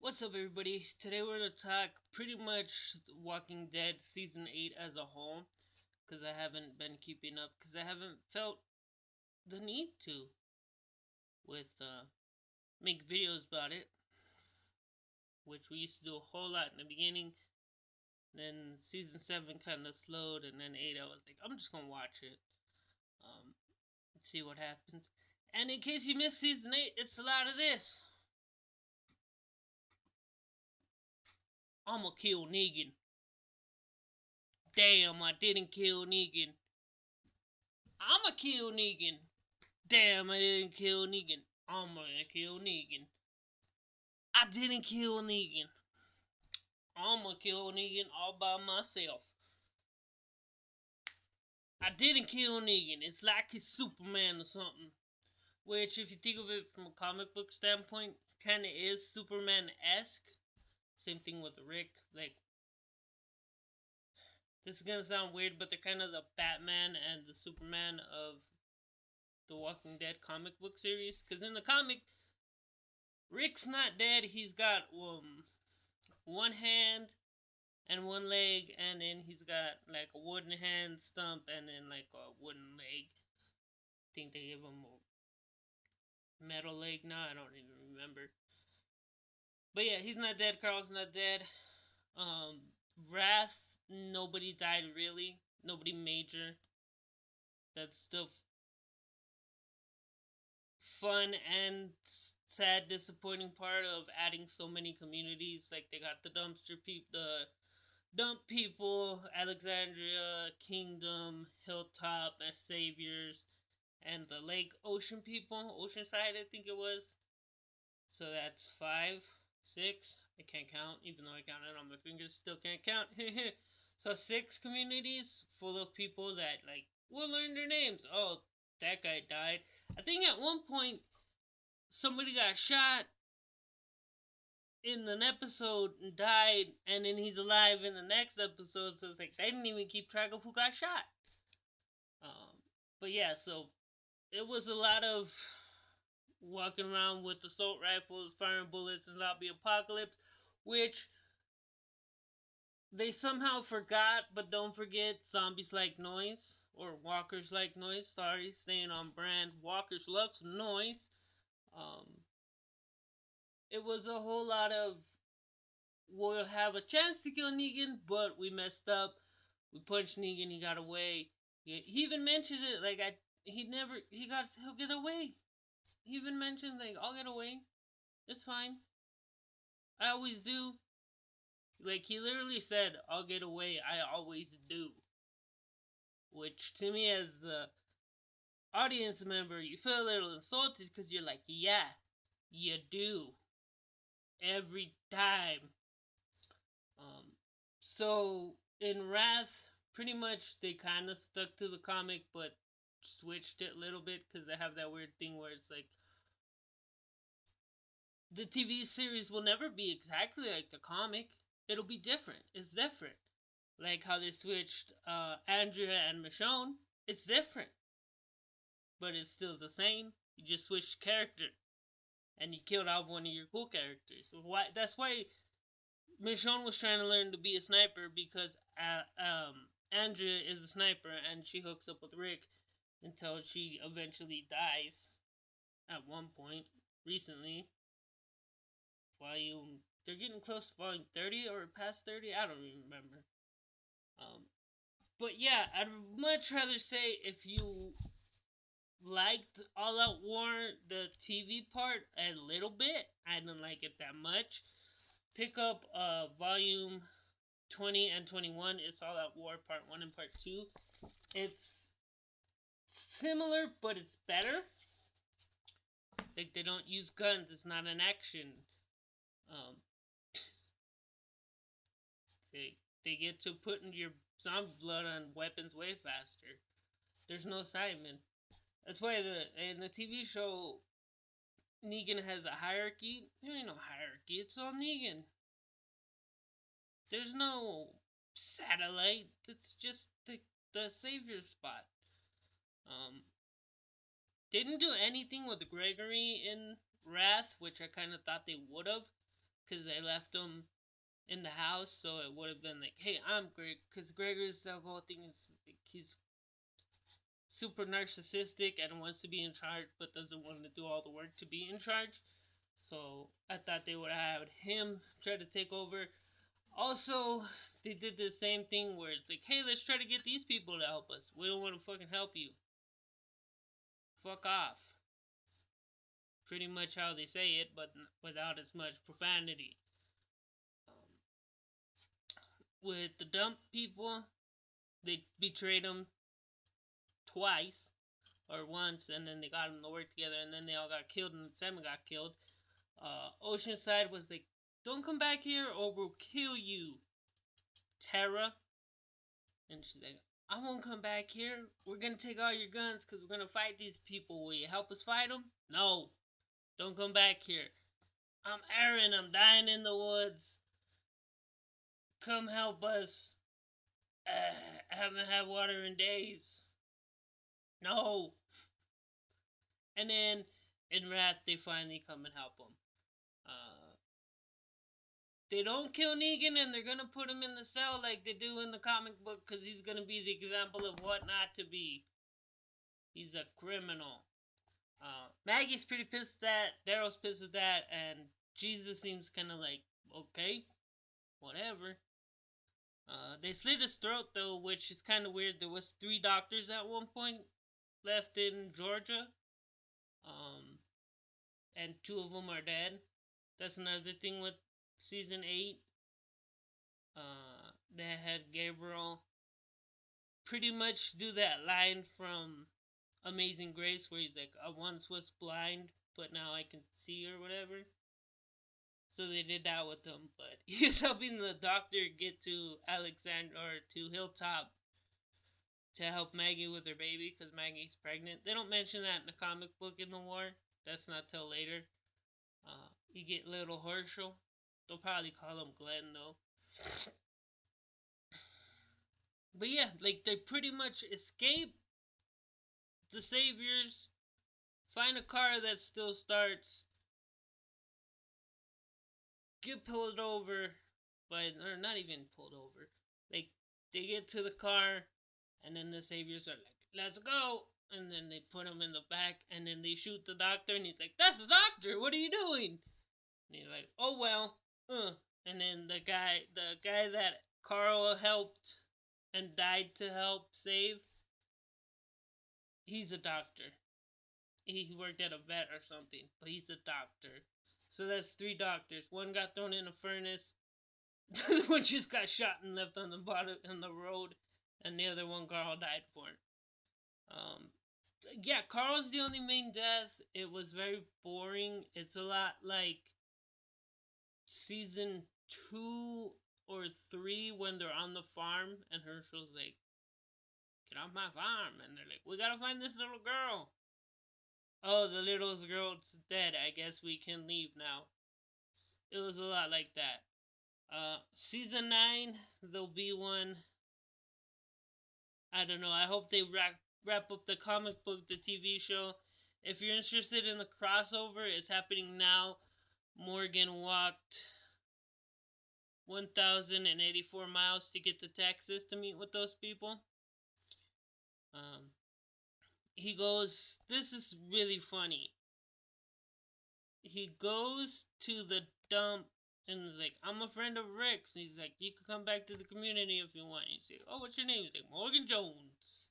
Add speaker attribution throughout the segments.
Speaker 1: What's up, everybody? Today we're going to talk pretty much Walking Dead Season 8 as a whole, because I haven't been keeping up, because I haven't felt the need to with make videos about it, which we used to do a whole lot in the beginning. Then Season 7 kind of slowed, and then 8 I was like, I'm just going to watch it and see what happens. And in case you missed Season 8, it's a lot of this. I'm going to kill Negan. Damn, I didn't kill Negan. I'ma kill Negan. Damn, I didn't kill Negan. I'm gonna kill Negan. I didn't kill Negan. I'm gonna kill Negan all by myself. I didn't kill Negan. It's like he's Superman or something. Which, if you think of it from a comic book standpoint, kind of is Superman-esque. Same thing with Rick. Like, this is gonna sound weird, but they're kind of the Batman and the Superman of the Walking Dead comic book series. Because in the comic, Rick's not dead. He's got one hand and one leg, and then he's got like a wooden hand stump and then like a wooden leg. I think they give him a metal leg now. I don't even remember. But yeah, he's not dead. Carl's not dead. Wrath, nobody died really. Nobody major. That's still fun and sad, disappointing part of adding so many communities. Like they got the dumpster people, the dump people, Alexandria, Kingdom, Hilltop as saviors, and the Lake Ocean people, Oceanside, I think it was. So that's five, six. I can't count, even though I counted on my fingers, still can't count. So six communities full of people that like we'll learn their names. Oh, that guy died. I think at one point somebody got shot in an episode and died, and then he's alive in the next episode. So it's like they didn't even keep track of who got shot. Um, but yeah, so it was a lot of walking around with assault rifles, firing bullets, and zombie apocalypse, which they somehow forgot, but don't forget zombies like noise, or walkers like noise. Sorry, staying on brand. Walkers love some noise. Um, it was a whole lot of we'll have a chance to kill Negan, but we messed up. We punched Negan. He got away. He even mentioned it. Like he'll get away. He even mentioned like I'll get away. It's fine. I always do. Like he literally said, I'll get away. I always do. Which to me as the audience member, you feel a little insulted because you're like, yeah, you do every time. Um, so in Wrath, pretty much they kind of stuck to the comic, but switched it a little bit because they have that weird thing where it's like the TV series will never be exactly like the comic. It'll be different. It's different. Like how they switched Andrea and Michonne. It's different, but it's still the same. You just switched character, and you killed off one of your cool characters. So why? That's why Michonne was trying to learn to be a sniper because Andrea is a sniper and she hooks up with Rick until she eventually dies at one point recently. They're getting close to volume 30 or past 30. I don't even remember. Um, but yeah, I'd much rather say if you liked All Out War, the TV part, a little bit. I didn't like it that much. Pick up volume 20 and 21. It's All Out War Part 1 and Part 2. It's similar, but it's better. Like, they don't use guns, it's not an action. Um, they get to putting your zombie blood on weapons way faster. There's no Simon. That's why in the TV show Negan has a hierarchy. There ain't no hierarchy. It's all Negan. There's no satellite. It's just the savior spot. Um, didn't do anything with Gregory in Wrath, which I kind of thought they would have, because they left him in the house, so it would have been like, hey, I'm Greg, because Gregor's the whole thing is like, he's super narcissistic and wants to be in charge, but doesn't want to do all the work to be in charge. So I thought they would have him try to take over. Also, they did the same thing where it's like, hey, let's try to get these people to help us. We don't want to fucking help you. Fuck off. Pretty much how they say it, but without as much profanity. With the dump people, they betrayed them twice or once, and then they got them to work together, and then they all got killed, and Simon got killed. Oceanside was like, don't come back here or we'll kill you, Tara. And she's like, I won't come back here. We're gonna take all your guns because we're gonna fight these people. Will you help us fight them? No. Don't come back here. I'm Aaron. I'm dying in the woods. Come help us. I haven't had water in days. No. And then in Rat, they finally come and help him. They don't kill Negan, and they're gonna put him in the cell like they do in the comic book because he's gonna be the example of what not to be. He's a criminal. Maggie's pretty pissed at that. Daryl's pissed at that, and Jesus seems kind of like, okay, whatever. They slit his throat though, which is kind of weird. There was 3 doctors at one point left in Georgia, and 2 of them are dead. That's another thing with season 8. They had Gabriel pretty much do that line from Amazing Grace where he's like, I once was blind, but now I can see, or whatever. So they did that with him, but he was helping the doctor get to Alexandria, or to Hilltop, to help Maggie with her baby, because Maggie's pregnant. They don't mention that in the comic book in the war. That's not till later. You get little Herschel. They'll probably call him Glenn, though. But yeah, like, they pretty much escape the Saviors, find a car that still starts, get pulled over or not even pulled over. Like, they get to the car, and then the Saviors are like, let's go! And then they put him in the back, and then they shoot the doctor, and he's like, that's the doctor! What are you doing? And he's like, oh well, And then the guy that Carl helped and died to help save, he's a doctor. He worked at a vet or something, but he's a doctor. So that's 3 doctors. One got thrown in a furnace. The other one just got shot and left on the bottom in the road, and the other one Carl died for. Yeah, Carl's the only main death. It was very boring. It's a lot like season 2 or 3 when they're on the farm and Herschel's like, get off my farm, and they're like, we gotta find this little girl. Oh, the little girl's dead. I guess we can leave now. It was a lot like that. Season 9, there'll be one. I don't know. I hope they wrap up the comic book, the TV show. If you're interested in the crossover, it's happening now. Morgan walked 1,084 miles to get to Texas to meet with those people. He goes, this is really funny. He goes to the dump and is like, I'm a friend of Rick's. And he's like, you can come back to the community if you want. He's like, oh, what's your name? He's like, Morgan Jones.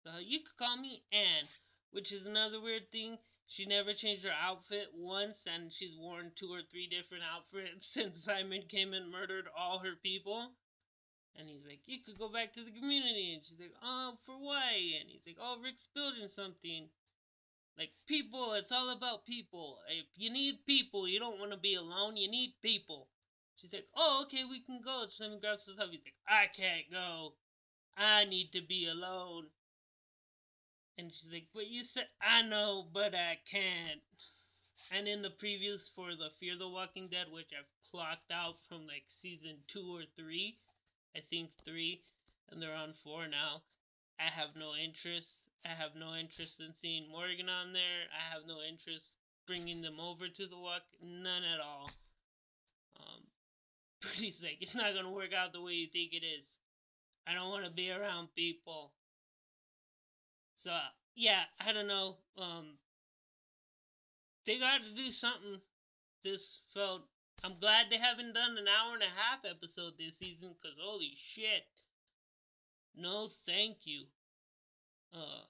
Speaker 1: So you could call me Anne, which is another weird thing. She never changed her outfit once, and she's worn 2 or 3 different outfits since Simon came and murdered all her people. And he's like, you could go back to the community. And she's like, oh, for what? And he's like, oh, Rick's building something. Like, people, it's all about people. If you need people, you don't want to be alone. You need people. She's like, oh, okay, we can go. Simon grabs his stuff. He's like, I can't go. I need to be alone. And she's like, but you said, I know, but I can't. And in the previews for the Fear the Walking Dead, which I've clocked out from like season 2 or 3, I think 3, and they're on 4 now, I have no interest. I have no interest in seeing Morgan on there. I have no interest bringing them over to the walk. None at all. he's like, it's not gonna work out the way you think it is. I don't want to be around people. So yeah, I don't know. They got to do something. This felt. I'm glad they haven't done an hour and a half episode this season, cause holy shit, no, thank you. Uh,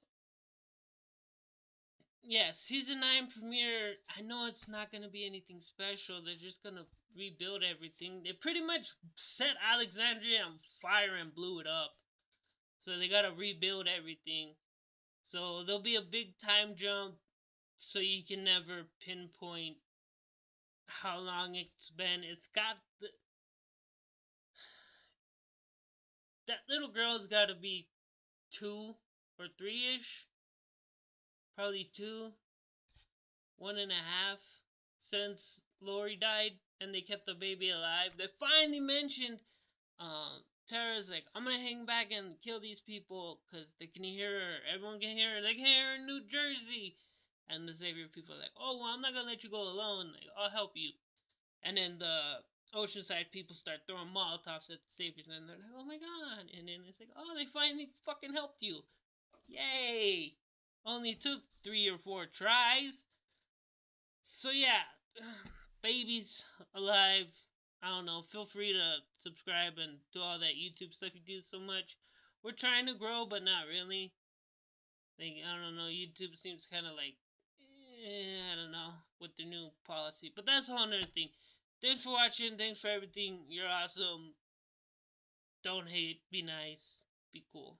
Speaker 1: yeah, season 9 premiere. I know it's not gonna be anything special. They're just gonna rebuild everything. They pretty much set Alexandria on fire and blew it up. So they gotta rebuild everything. So there'll be a big time jump. So you can never pinpoint how long it's been. It's got that little girl's got to be 2 or 3 ish, probably 1.5 since Lori died, and they kept the baby alive. They finally mentioned Tara's like, I'm gonna hang back and kill these people because they can hear her. Everyone can hear her. They can hear her in New Jersey. And the Savior people are like, oh, well, I'm not gonna let you go alone. Like, I'll help you. And then the Oceanside people start throwing Molotovs at the Saviors, and they're like, oh my god. And then it's like, oh, they finally fucking helped you. Yay! Only took 3 or 4 tries. So yeah, babies alive. I don't know. Feel free to subscribe and do all that YouTube stuff you do so much. We're trying to grow, but not really. Like, I don't know. YouTube seems kind of like, I don't know, with the new policy. But that's a whole other thing. Thanks for watching. Thanks for everything. You're awesome. Don't hate. Be nice. Be cool.